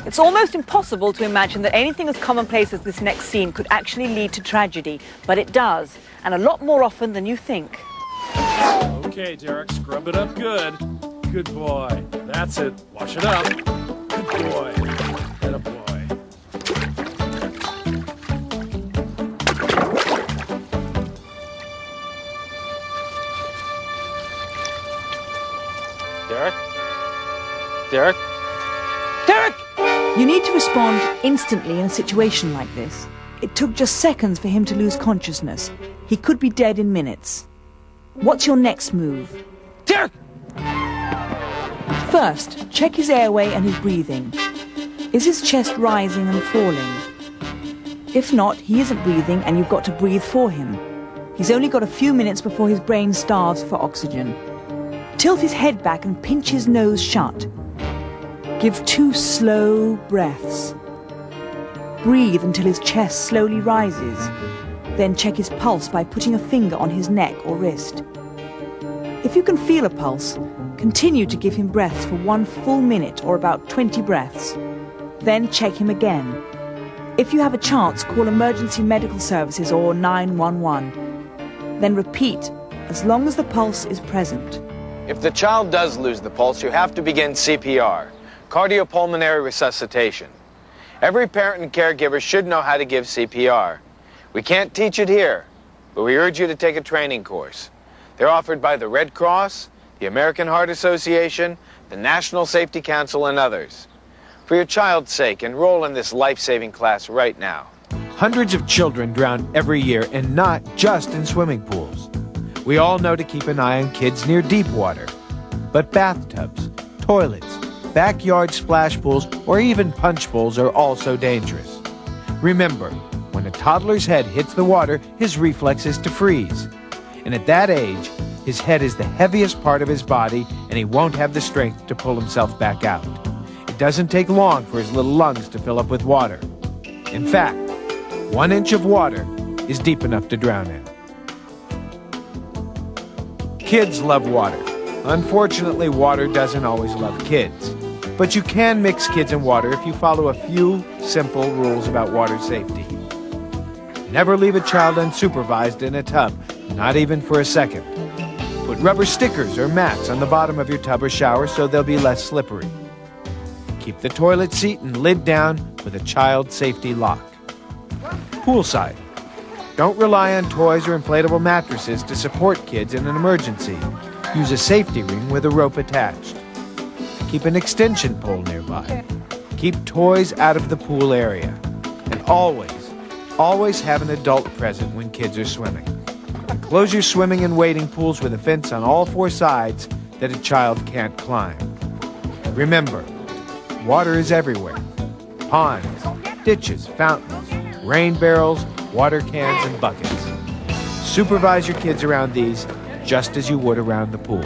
It's almost impossible to imagine that anything as commonplace as this next scene could actually lead to tragedy, but it does, and a lot more often than you think. Okay, Derek, scrub it up good. Good boy. That's it. Wash it up. Good boy. Atta boy. Derek? Derek? Derek! You need to respond instantly in a situation like this. It took just seconds for him to lose consciousness. He could be dead in minutes. What's your next move? Derek! First, check his airway and his breathing. Is his chest rising and falling? If not, he isn't breathing and you've got to breathe for him. He's only got a few minutes before his brain starves for oxygen. Tilt his head back and pinch his nose shut. Give 2 slow breaths. Breathe until his chest slowly rises. Then check his pulse by putting a finger on his neck or wrist. If you can feel a pulse, continue to give him breaths for 1 full minute or about 20 breaths. Then check him again. If you have a chance, call emergency medical services or 911. Then repeat as long as the pulse is present. If the child does lose the pulse, you have to begin CPR, cardiopulmonary resuscitation. Every parent and caregiver should know how to give CPR. We can't teach it here, but we urge you to take a training course. They're offered by the Red Cross, the American Heart Association, the National Safety Council, and others. For your child's sake, enroll in this life-saving class right now. Hundreds of children drown every year, and not just in swimming pools. We all know to keep an eye on kids near deep water. But bathtubs, toilets, backyard splash pools, or even punch bowls are also dangerous. Remember, when a toddler's head hits the water, his reflex is to freeze. And at that age, his head is the heaviest part of his body, and he won't have the strength to pull himself back out. It doesn't take long for his little lungs to fill up with water. In fact, 1 inch of water is deep enough to drown in. Kids love water. Unfortunately, water doesn't always love kids. But you can mix kids and water if you follow a few simple rules about water safety. Never leave a child unsupervised in a tub, not even for a second. Put rubber stickers or mats on the bottom of your tub or shower so they'll be less slippery. Keep the toilet seat and lid down with a child safety lock. Poolside. Don't rely on toys or inflatable mattresses to support kids in an emergency. Use a safety ring with a rope attached. Keep an extension pole nearby. Keep toys out of the pool area. And always have an adult present when kids are swimming. Close your swimming and wading pools with a fence on all 4 sides that a child can't climb. Remember, water is everywhere. Ponds, ditches, fountains, rain barrels, water cans, and buckets. Supervise your kids around these just as you would around the pool.